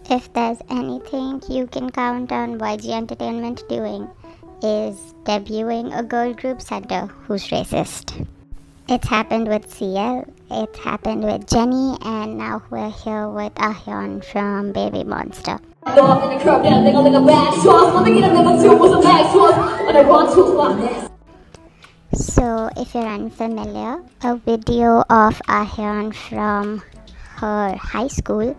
If there's anything you can count on YG Entertainment doing, is debuting a girl group center who's racist. It's happened with CL, it's happened with Jennie, and now we're here with Ahyeon from Baby Monster. So if you're unfamiliar, a video of Ahyeon from her high school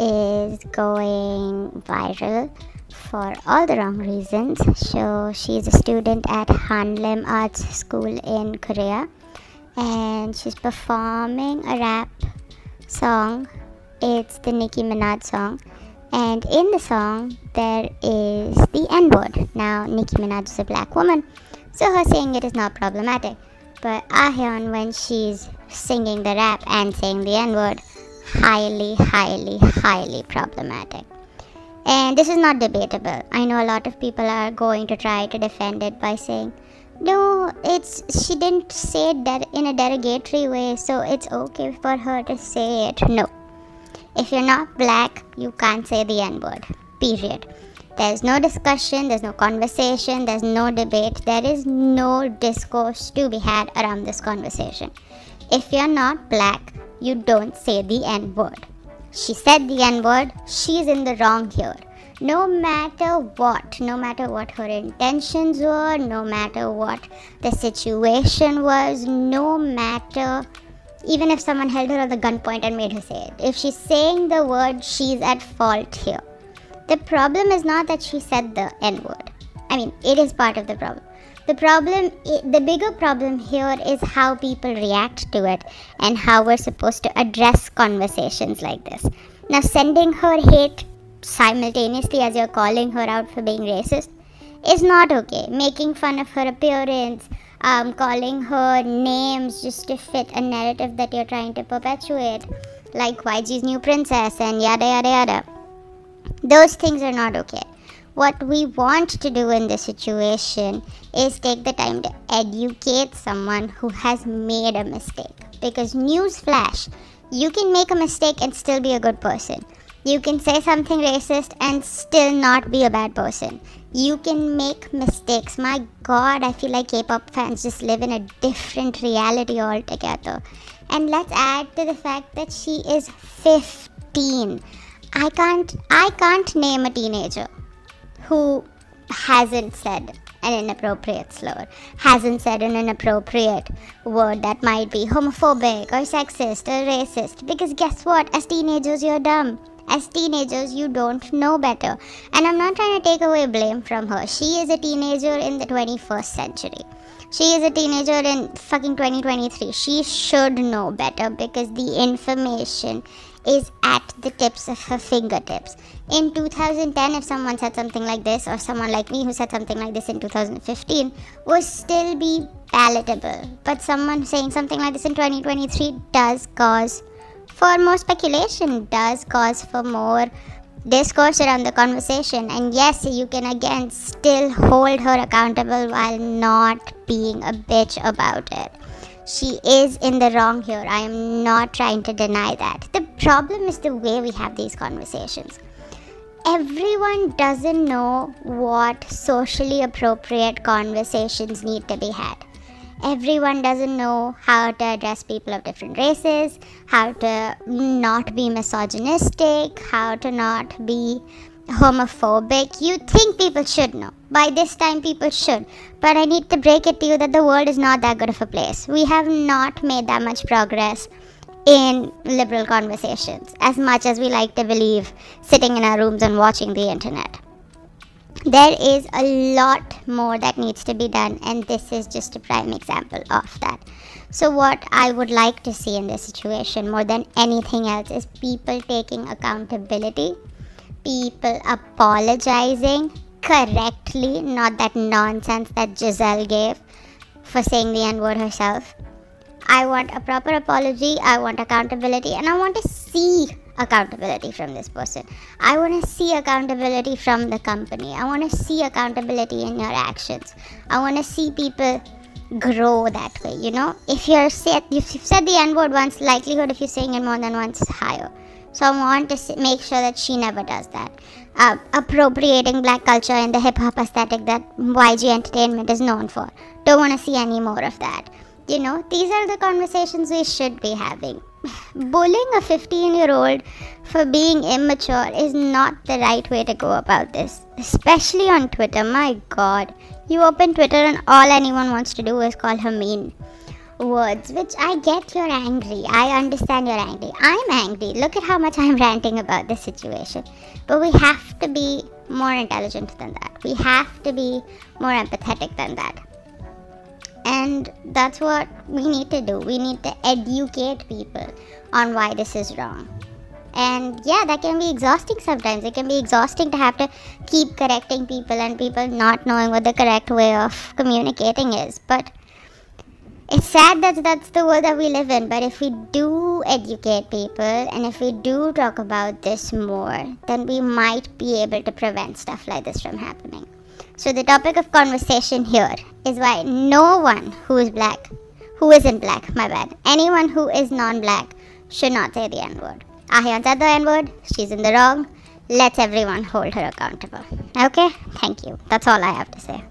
is going viral for all the wrong reasons. So she's a student at Hanlim Arts School in Korea, and she's performing a rap song. It's the Nicki Minaj song, and in the song there is the N-word. Now Nicki Minaj is a black woman, so her saying it is not problematic, but Ahyeon, when she's singing the rap and saying the N-word, highly problematic. And this is not debatable. I know a lot of people are going to try to defend it by saying, no, she didn't say it in a derogatory way, so it's okay for her to say it. No. If you're not black, you can't say the N-word. Period. There's no discussion, there's no conversation, there's no debate, there is no discourse to be had around this conversation. If you're not black, you don't say the N-word. She said the N-word, she's in the wrong here. No matter what her intentions were, no matter what the situation was, no matter even if someone held her at the gunpoint and made her say it. If she's saying the word, she's at fault here. The problem is not that she said the N-word. I mean, it is part of the problem. The bigger problem here is how people react to it and how we're supposed to address conversations like this. Now, sending her hate simultaneously as you're calling her out for being racist is not okay. Making fun of her appearance, calling her names just to fit a narrative that you're trying to perpetuate, like YG's new princess and yada yada yada. Those things are not okay. What we want to do in this situation is take the time to educate someone who has made a mistake. Because newsflash, you can make a mistake and still be a good person. You can say something racist and still not be a bad person. You can make mistakes. My God, I feel like K-pop fans just live in a different reality altogether. And let's add to the fact that she is 15. I can't name a teenager who hasn't said an inappropriate slur, hasn't said an inappropriate word that might be homophobic or sexist or racist. Because guess what? As teenagers, you're dumb. As teenagers, you don't know better. And I'm not trying to take away blame from her. She is a teenager in the 21st century. She is a teenager in fucking 2023. She should know better because the information is at the tips of her fingertips. In 2010, if someone said something like this, or someone like me who said something like this in 2015, would still be palatable. But someone saying something like this in 2023 does cause for more speculation, does cause for more discourse around the conversation. And yes, you can again still hold her accountable while not being a bitch about it. She is in the wrong here. I am not trying to deny that. The problem is the way we have these conversations. Everyone doesn't know what socially appropriate conversations need to be had. Everyone doesn't know how to address people of different races, how to not be misogynistic, how to not be homophobic. You think people should know. By this time, people should. But I need to break it to you that the world is not that good of a place. We have not made that much progress in liberal conversations, as much as we like to believe sitting in our rooms and watching the internet. There is a lot more that needs to be done, and this is just a prime example of that. So what I would like to see in this situation more than anything else is people taking accountability, people apologizing correctly, not that nonsense that Giselle gave for saying the N-word herself. I want a proper apology, I want accountability, and I want to see accountability from this person. I want to see accountability from the company. I want to see accountability in your actions. I want to see people grow that way, you know. If you've said the N-word once, likelihood of you saying it more than once is higher. So I want to make sure that she never does that. Appropriating black culture in the hip-hop aesthetic that YG Entertainment is known for. Don't want to see any more of that. You know, these are the conversations we should be having. Bullying a 15-year-old for being immature is not the right way to go about this. Especially on Twitter. My God. You open Twitter and all anyone wants to do is call her mean words. Which I get, you're angry. I understand you're angry. I'm angry. Look at how much I'm ranting about this situation. But we have to be more intelligent than that. We have to be more empathetic than that. And that's what we need to do. We need to educate people on why this is wrong. And yeah, that can be exhausting sometimes. It can be exhausting to have to keep correcting people and people not knowing what the correct way of communicating is. But it's sad that that's the world that we live in. But if we do educate people and if we do talk about this more, then we might be able to prevent stuff like this from happening. So the topic of conversation here is why no one who isn't black, anyone who is non-black should not say the N-word. Ahyeon said the N-word, she's in the wrong. Let's everyone hold her accountable. Okay, thank you. That's all I have to say.